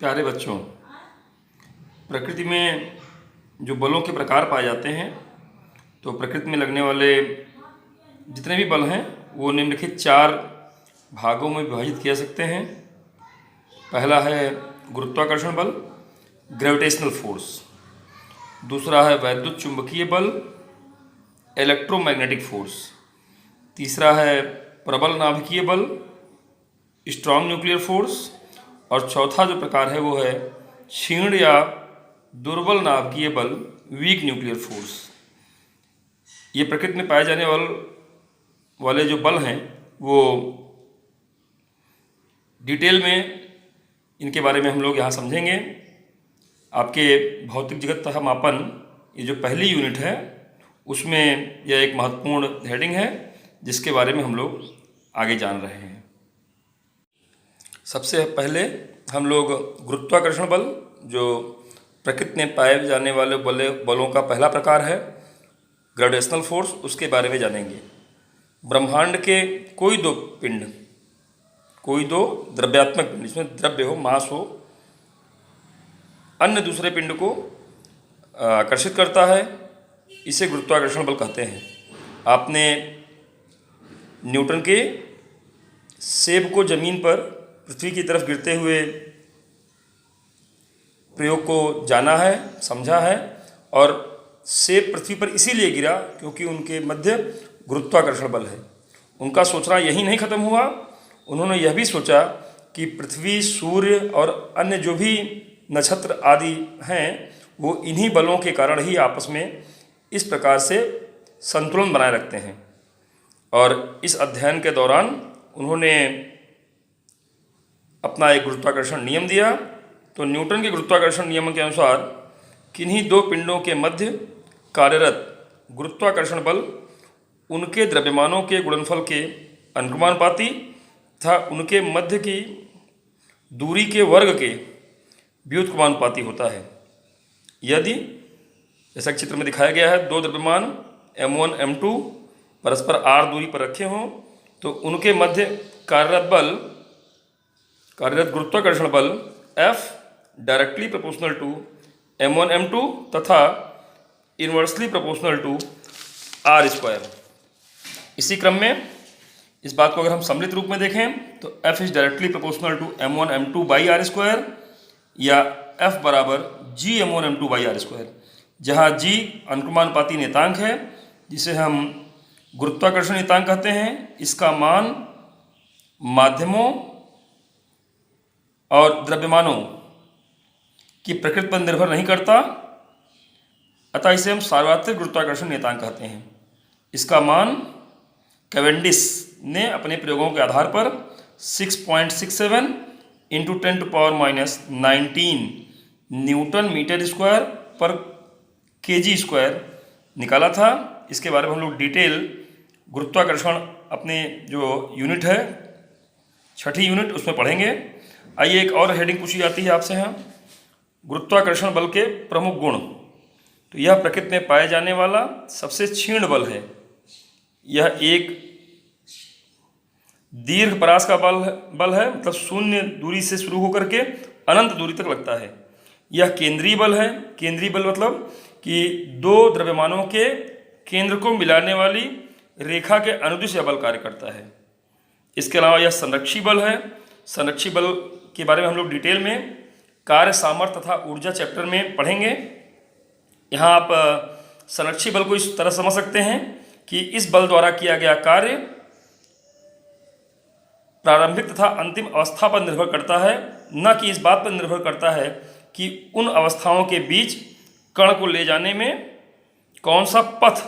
प्यारे बच्चों, प्रकृति में जो बलों के प्रकार पाए जाते हैं, तो प्रकृति में लगने वाले जितने भी बल हैं वो निम्नलिखित 4 भागों में विभाजित किया सकते हैं। पहला है गुरुत्वाकर्षण बल, ग्रेविटेशनल फोर्स। दूसरा है वैद्युत चुंबकीय बल, इलेक्ट्रोमैग्नेटिक फोर्स। तीसरा है प्रबल नाभिकीय बल, स्ट्रॉन्ग न्यूक्लियर फोर्स। और चौथा जो प्रकार है वो है क्षीण या दुर्बल नाभिकीय बल, वीक न्यूक्लियर फोर्स। ये प्रकृति में पाए जाने वाले जो बल हैं वो डिटेल में इनके बारे में हम लोग यहाँ समझेंगे। आपके भौतिक जगत तथा मापन ये जो पहली यूनिट है उसमें यह एक महत्वपूर्ण हेडिंग है जिसके बारे में हम लोग आगे जान रहे हैं। सबसे पहले हम लोग गुरुत्वाकर्षण बल, जो प्रकृति में पाए जाने वाले बलों का पहला प्रकार है, ग्रेविटेशनल फोर्स, उसके बारे में जानेंगे। ब्रह्मांड के कोई दो द्रव्यात्मक पिंड, जिसमें द्रव्य हो, मास हो, अन्य दूसरे पिंड को आकर्षित करता है, इसे गुरुत्वाकर्षण बल कहते हैं। आपने न्यूटन के सेब को जमीन पर पृथ्वी की तरफ गिरते हुए प्रयोग को जाना है, समझा है। और सेब पृथ्वी पर इसीलिए गिरा क्योंकि उनके मध्य गुरुत्वाकर्षण बल है। उनका सोचना यही नहीं खत्म हुआ, उन्होंने यह भी सोचा कि पृथ्वी, सूर्य और अन्य जो भी नक्षत्र आदि हैं वो इन्हीं बलों के कारण ही आपस में इस प्रकार से संतुलन बनाए रखते हैं। और इस अध्ययन के दौरान उन्होंने अपना एक गुरुत्वाकर्षण नियम दिया। तो न्यूटन के गुरुत्वाकर्षण नियम के अनुसार किन्हीं दो पिंडों के मध्य कार्यरत गुरुत्वाकर्षण बल उनके द्रव्यमानों के गुणनफल के अनुक्रमानुपाती तथा उनके मध्य की दूरी के वर्ग के व्युत्क्रमानुपाती होता है। यदि जैसा चित्र में दिखाया गया है, दो द्रव्यमान m1 m2 परस्पर r दूरी पर रखे हों तो उनके मध्य कार्यरत गुरुत्वाकर्षण बल F directly proportional to m1 m2 तथा इन्वर्सली प्रोपोर्शनल टू r²। इसी क्रम में इस बात को अगर हम सम्मिलित रूप में देखें तो F is directly proportional to m1 m2 by r², या F बराबर g m1 m2 by r², जहाँ g अनुक्रमानुपाती नियतांक है जिसे हम गुरुत्वाकर्षण नियतांक कहते हैं। इसका मान माध्यमों और द्रव्यमानों की प्रकृति पर निर्भर नहीं करता, अतः इसे हम सार्वत्रिक गुरुत्वाकर्षण नियतांक कहते हैं। इसका मान कैवेंडिश ने अपने प्रयोगों के आधार पर 6.67 इंटू 10⁻⁻19 न्यूटन मीटर स्क्वायर पर केजी स्क्वायर निकाला था। इसके बारे में हम लोग डिटेल गुरुत्वाकर्षण अपने जो यूनिट है, छठी यूनिट, उसमें पढ़ेंगे। आइए एक और हेडिंग पूछी जाती है आपसे यहाँ, गुरुत्वाकर्षण बल के प्रमुख गुण। तो यह प्रकृति में पाए जाने वाला सबसे क्षीण बल है। यह एक दीर्घ परास का बल है, मतलब शून्य दूरी से शुरू होकर के अनंत दूरी तक लगता है। यह केंद्रीय बल है। केंद्रीय बल मतलब कि दो द्रव्यमानों के केंद्र को मिलाने वाली रेखा के अनुदिश यह बल कार्य करता है। इसके अलावा यह संरक्षी बल है। संरक्षी बल के बारे में हम लोग डिटेल में कार्य, सामर्थ्य तथा ऊर्जा चैप्टर में पढ़ेंगे। यहाँ आप संरक्षी बल को इस तरह समझ सकते हैं कि इस बल द्वारा किया गया कार्य प्रारंभिक तथा अंतिम अवस्था पर निर्भर करता है, न कि इस बात पर निर्भर करता है कि उन अवस्थाओं के बीच कण को ले जाने में कौन सा पथ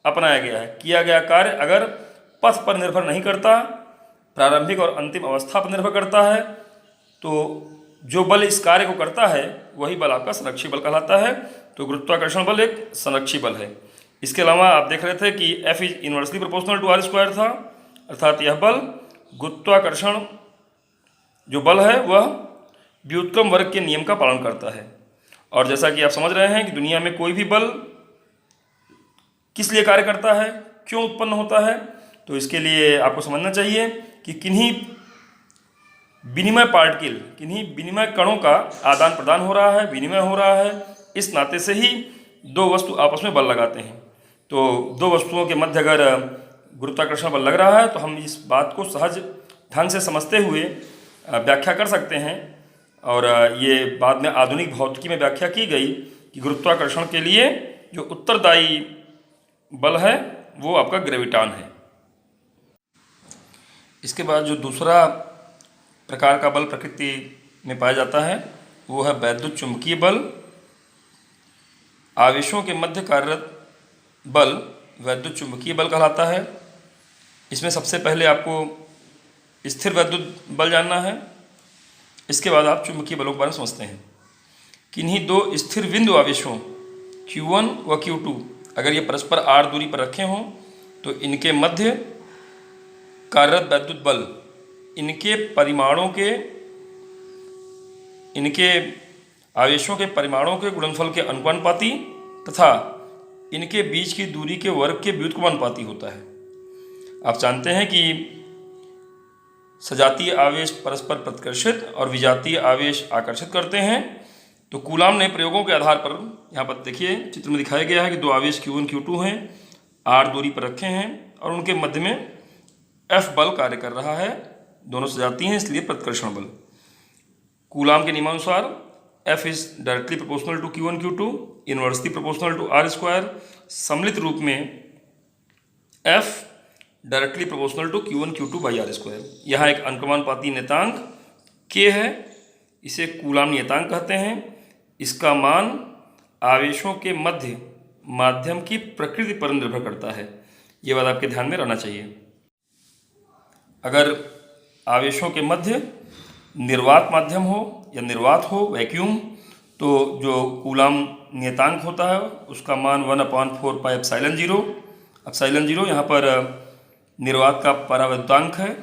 अपनाया गया है। किया गया कार्य अगर पथ पर निर्भर नहीं करता, प्रारंभिक और अंतिम अवस्था पर निर्भर करता है, तो जो बल इस कार्य को करता है वही बल आपका संरक्षी बल कहलाता है। तो गुरुत्वाकर्षण बल एक संरक्षी बल है। इसके अलावा आप देख रहे थे कि F is inversely proportional to r² था, अर्थात यह बल गुरुत्वाकर्षण जो बल है वह व्युत्क्रम वर्ग के नियम का पालन करता है। और जैसा कि आप समझ रहे हैं कि दुनिया में कोई भी बल किस लिए कार्य करता है, क्यों उत्पन्न होता है, तो इसके लिए आपको समझना चाहिए कि किन्हीं विनिमय पार्टिकल, किन्हीं विनिमय कणों का आदान प्रदान हो रहा है, विनिमय हो रहा है। इस नाते से ही दो वस्तु आपस में बल लगाते हैं। तो दो वस्तुओं के मध्य अगर गुरुत्वाकर्षण बल लग रहा है तो हम इस बात को सहज ढंग से समझते हुए व्याख्या कर सकते हैं। और ये बाद में आधुनिक भौतिकी में व्याख्या की गई कि गुरुत्वाकर्षण के लिए जो उत्तरदायी बल है वो आपका ग्रेविटान है। इसके बाद जो दूसरा प्रकार का बल प्रकृति में पाया जाता है वो है वैद्युत चुंबकीय बल। आवेशों के मध्य कार्यरत बल वैद्युत चुंबकीय बल कहलाता है। इसमें सबसे पहले आपको स्थिर वैद्युत बल जानना है, इसके बाद आप चुंबकीय बलों के बारे में समझते हैं। किन्हीं दो स्थिर बिंदु आवेशों Q1 व Q2 अगर ये परस्पर r दूरी पर रखे हों तो इनके मध्य कार्यरत वैद्युत बल इनके आवेशों के परिमाणों के गुणनफल के अनुपाती तथा इनके बीच की दूरी के वर्ग के व्युत्क्रमानुपाती होता है। आप जानते हैं कि सजातीय आवेश परस्पर प्रतिकर्षित और विजातीय आवेश आकर्षित करते हैं। तो कूलाम ने प्रयोगों के आधार पर, यहाँ पर देखिए चित्र में दिखाया गया है कि दो आवेश Q1 Q2 हैं, r दूरी पर रखे हैं और उनके मध्य में F बल कार्य कर रहा है। दोनों सजाती हैं इसलिए प्रतिकर्षण बल। कूलाम के नियमानुसार F is directly proportional to Q1 Q2 inversely proportional to r square. सम्मिलित रूप में F directly proportional to Q1 Q2 by r square. यहाँ एक अनुक्रमानुपाती नियतांक K है, इसे कूलाम नियतांक कहते हैं। इसका मान आवेशों के मध्य माध्यम की प्रकृति पर निर्भर करता है। ये बात आपके ध्यान में रहना चाहिए। अगर आवेशों के मध्य निर्वात माध्यम हो या निर्वात हो वैक्यूम, तो जो कूलाम नियतांक होता है उसका मान 1/4 पाई एप्सिलॉन 0। एप्सिलॉन 0 यहाँ पर निर्वात का परावैद्युतांक है।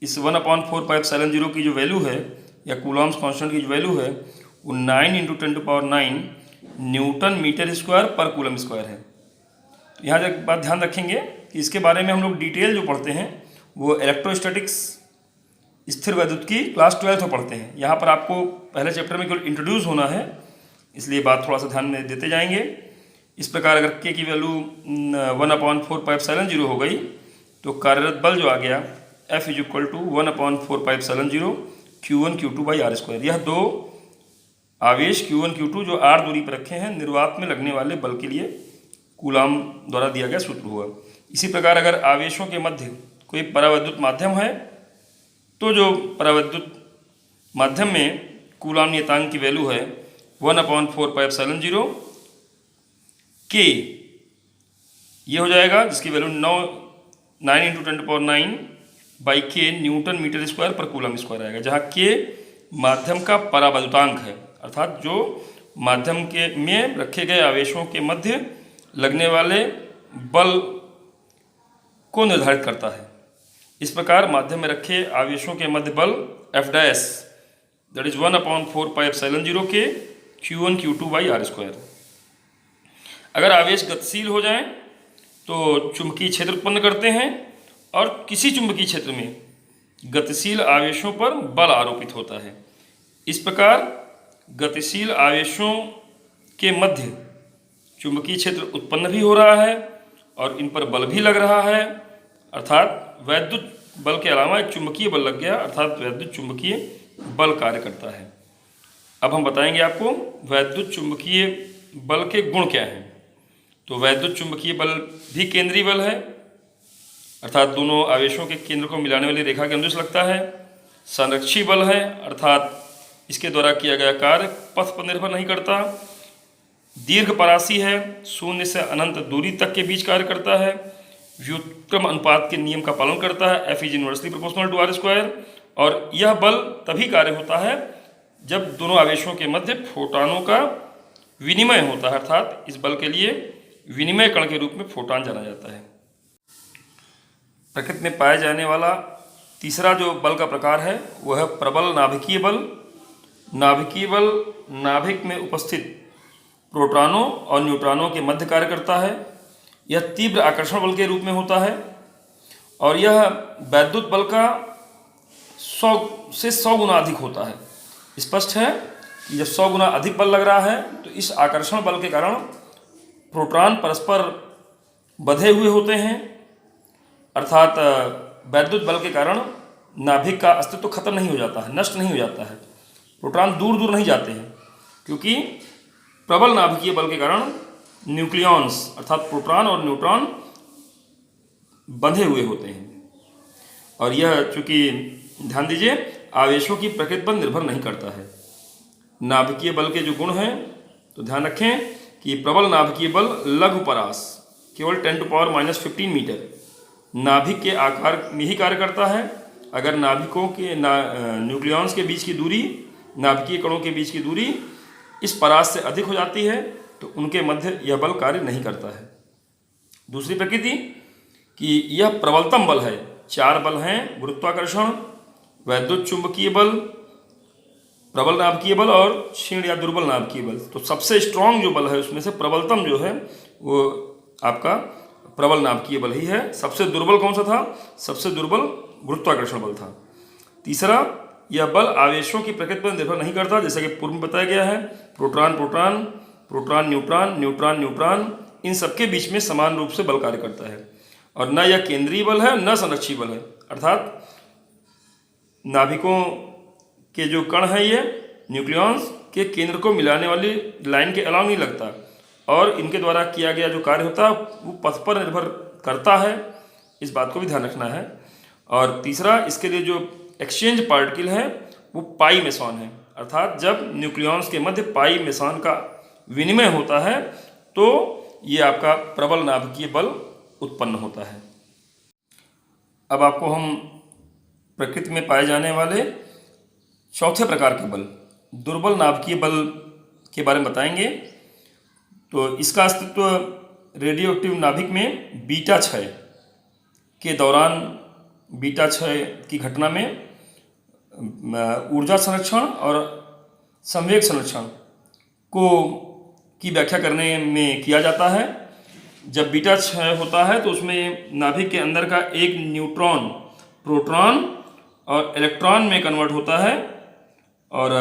इस 1/4 पाई एप्सिलॉन 0 की जो वैल्यू है या कूलाम्स कांस्टेंट की जो वैल्यू है वो 9 × 10⁹ न्यूटन मीटर स्क्वायर पर कूलम स्क्वायर है। यहाँ एक बात ध्यान रखेंगे कि इसके बारे में हम लोग डिटेल जो पढ़ते हैं वो इलेक्ट्रोस्टैटिक्स स्थिर वैद्युत की क्लास 12 में पढ़ते हैं। यहाँ पर आपको पहले चैप्टर में केवल इंट्रोड्यूस होना है, इसलिए बात थोड़ा सा ध्यान में देते जाएंगे। इस प्रकार अगर K की वैल्यू 1/4 पाई एप्सिलॉन 0 हो गई तो कार्यरत बल जो आ गया F is equal to 1/4 pi epsilon 0 Q1 Q2 by r square. यह दो आवेश Q1 Q2 जो r दूरी पर रखे हैं निर्वात में लगने वाले बल के लिए कूलाम द्वारा दिया गया सूत्र हुआ। इसी प्रकार अगर आवेशों के मध्य कोई परावैद्युत माध्यम है तो जो परावैद्युत माध्यम में कूलाम नियतांक की वैल्यू है 1/4 पाई एप्सिलॉन 0 K, ये हो जाएगा जिसकी value 9 × 10⁹ by K newton metre square पर कूलम स्क्वायर आएगा, जहाँ K माध्यम का परावैद्युतांक है, अर्थात जो माध्यम के में रखे गए आवेशों के मध्य लगने वाले बल को निर्धारित करता है। इस प्रकार माध्यम में रखे आवेशों के मध्य बल F dash that is 1/4 pi epsilon 0 K Q1 Q2 by r square. अगर आवेश गतिशील हो जाएं तो चुंबकीय क्षेत्र उत्पन्न करते हैं और किसी चुंबकीय क्षेत्र में गतिशील आवेशों पर बल आरोपित होता है। इस प्रकार गतिशील आवेशों के मध्य चुंबकीय क्षेत्र उत्पन्न भी हो रहा है और इन पर बल भी लग रहा है, अर्थात वैद्युत बल के अलावा एक चुंबकीय बल लग गया, अर्थात वैद्युत चुंबकीय बल कार्य करता है। अब हम बताएंगे आपको वैद्युत चुंबकीय बल के गुण क्या हैं। तो वैद्युत चुंबकीय बल भी केंद्रीय बल है, अर्थात दोनों आवेशों के केंद्र को मिलाने वाली रेखा के अनुदिश लगता है। संरक्षी बल है, अर्थात इसके द्वारा किया गया कार्य पथ पर निर्भर नहीं करता। दीर्घ परासी है, शून्य से अनंत दूरी तक के बीच कार्य करता है। व्युत्क्रम अनुपात के नियम का पालन करता है, F is inversely proportional to r square. और यह बल तभी कार्य होता है जब दोनों आवेशों के मध्य फोटानों का विनिमय होता है, अर्थात इस बल के लिए विनिमय कण के रूप में फोटान जाना जाता है। प्रकृति में पाए जाने वाला तीसरा जो बल का प्रकार है वह है प्रबल नाभिकीय बल। नाभिकीय बल नाभिक में उपस्थित प्रोटॉनों और न्यूट्रॉनों के मध्य कार्य करता है। यह तीव्र आकर्षण बल के रूप में होता है और यह वैद्युत बल का 100 से 100 गुना अधिक होता है। स्पष्ट है कि जब 100 गुना अधिक बल लग रहा है तो इस आकर्षण बल के कारण प्रोटॉन परस्पर बंधे हुए होते हैं, अर्थात वैद्युत बल के कारण नाभिक का अस्तित्व खत्म नहीं हो जाता है, नष्ट नहीं हो जाता है। प्रोटॉन दूर दूर नहीं जाते हैं, क्योंकि प्रबल नाभिकीय बल के कारण न्यूक्लियॉन्स अर्थात प्रोटॉन और न्यूट्रॉन बंधे हुए होते हैं। और यह चूंकि ध्यान दीजिए आवेशों की प्रकृति पर निर्भर नहीं करता है। नाभिकीय बल के जो गुण हैं तो ध्यान रखें कि प्रबल नाभिकीय बल लघु परास केवल 10⁻⁻15 मीटर नाभिक के आकार में ही कार्य करता है। अगर नाभिकों के न्यूक्लियॉन्स के बीच की दूरी, नाभिकीय कणों के बीच की दूरी इस परास से अधिक हो जाती है तो उनके मध्य यह बल कार्य नहीं करता है। दूसरी प्रकृति कि यह प्रबलतम बल है। 4 बल हैं: गुरुत्वाकर्षण, वैद्युत चुंबकीय बल, प्रबल नाभिकीय बल और क्षीण या दुर्बल नाभिकीय बल। तो सबसे स्ट्रांग जो बल है उसमें से प्रबलतम जो है वो आपका प्रबल नाभिकीय बल ही है। सबसे दुर्बल कौन सा था? सबसे दुर्बल गुरुत्वाकर्षण बल था। तीसरा, यह बल आवेशों की प्रकृति पर निर्भर नहीं करता, जैसे कि पूर्व में बताया गया है। Proton proton, proton neutron, neutron neutron, इन सबके बीच में समान रूप से बल कार्य करता है। और न यह केंद्रीय बल है न संरक्षी बल है, अर्थात नाभिकों के जो कण हैं ये न्यूक्लियॉन्स के केंद्र को मिलाने वाली लाइन के अलावा नहीं लगता, और इनके द्वारा किया गया जो कार्य होता है वो पथ पर निर्भर करता है। इस बात को भी ध्यान रखना है। और तीसरा, इसके लिए जो एक्सचेंज पार्टिकल है वो पाई मेसॉन है, अर्थात जब न्यूक्लियॉन्स के मध्य पाई मेसॉन का विनिमय होता है तो ये आपका प्रबल नाभिकीय बल उत्पन्न होता है। अब आपको हम प्रकृति में पाए जाने वाले चौथे प्रकार के बल, दुर्बल नाभिकीय बल के बारे में बताएंगे। तो इसका अस्तित्व रेडियो एक्टिव नाभिक में बीटा क्षय के दौरान, बीटा क्षय की घटना में ऊर्जा संरक्षण और संवेग संरक्षण की व्याख्या करने में किया जाता है। जब बीटा क्षय होता है तो उसमें नाभिक के अंदर का एक न्यूट्रॉन प्रोटॉन और इलेक्ट्रॉन में कन्वर्ट होता है, और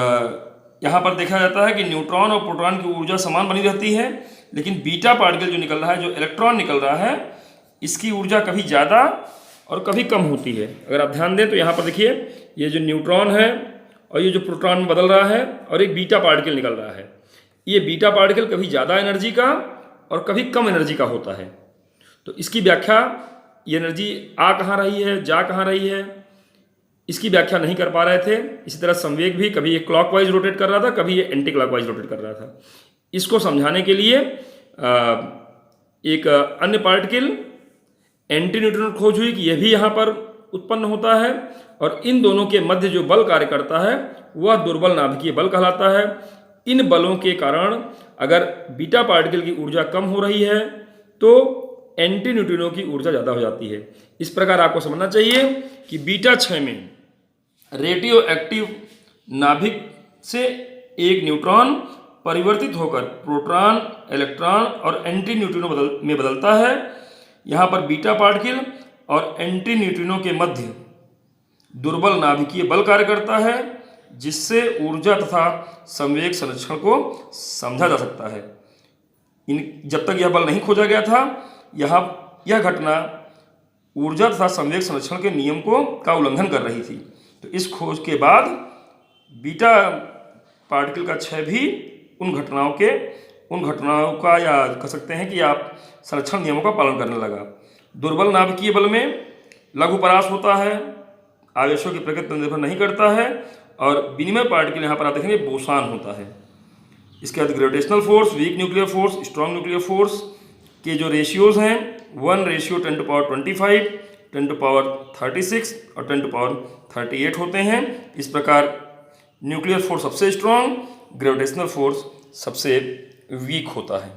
यहाँ पर देखा जाता है कि न्यूट्रॉन और प्रोटॉन की ऊर्जा समान बनी रहती है, लेकिन बीटा पार्टिकल जो निकल रहा है, जो इलेक्ट्रॉन निकल रहा है, इसकी ऊर्जा कभी ज़्यादा और कभी कम होती है। अगर आप ध्यान दें तो यहाँ पर देखिए ये जो न्यूट्रॉन है और ये जो प्रोटॉन में बदल रहा है और एक बीटा पार्टिकल निकल रहा है, ये बीटा पार्टिकल कभी ज़्यादा एनर्जी का और कभी कम एनर्जी का होता है। तो इसकी व्याख्या, ये एनर्जी आ कहाँ रही है, जा कहाँ रही है, इसकी व्याख्या नहीं कर पा रहे थे। इसी तरह संवेग भी कभी ये क्लॉकवाइज रोटेट कर रहा था, कभी ये एंटी क्लॉकवाइज रोटेट कर रहा था। इसको समझाने के लिए एक अन्य पार्टिकल एंटी न्यूट्रिनो खोज हुई कि यह भी यहाँ पर उत्पन्न होता है, और इन दोनों के मध्य जो बल कार्य करता है वह दुर्बल नाभिकीय बल कहलाता है। इन बलों के कारण अगर बीटा पार्टिकल की ऊर्जा कम हो रही है तो एंटी न्यूट्रिनो की ऊर्जा ज़्यादा हो जाती है। इस प्रकार आपको समझना चाहिए कि बीटा क्षय में रेडियो एक्टिव नाभिक से एक न्यूट्रॉन परिवर्तित होकर प्रोटॉन, इलेक्ट्रॉन और एंटी न्यूट्रिनो में बदलता है। यहाँ पर बीटा पार्टिकल और एंटी न्यूट्रिनो के मध्य दुर्बल नाभिकीय बल कार्य करता है, जिससे ऊर्जा तथा संवेग संरक्षण को समझा जा सकता है। जब तक यह बल नहीं खोजा गया था, यह घटना ऊर्जा तथा संवेग संरक्षण के नियम का उल्लंघन कर रही थी। तो इस खोज के बाद बीटा पार्टिकल का क्षय भी उन घटनाओं का या कह सकते हैं कि आप संरक्षण नियमों का पालन करने लगा। दुर्बल नाभिकीय बल में लघु परास होता है, आवेशों की प्रकृति पर निर्भर नहीं करता है, और विनिमय पार्टिकल यहाँ पर आप देखेंगे बोसान होता है। इसके बाद gravitational force, weak nuclear force, strong nuclear force के जो रेशियोज हैं 1:10⁻25, 10⁻36 और 10⁻38 होते हैं। इस प्रकार न्यूक्लियर फोर्स सबसे स्ट्रॉन्ग, ग्रेविटेशनल फोर्स सबसे वीक होता है।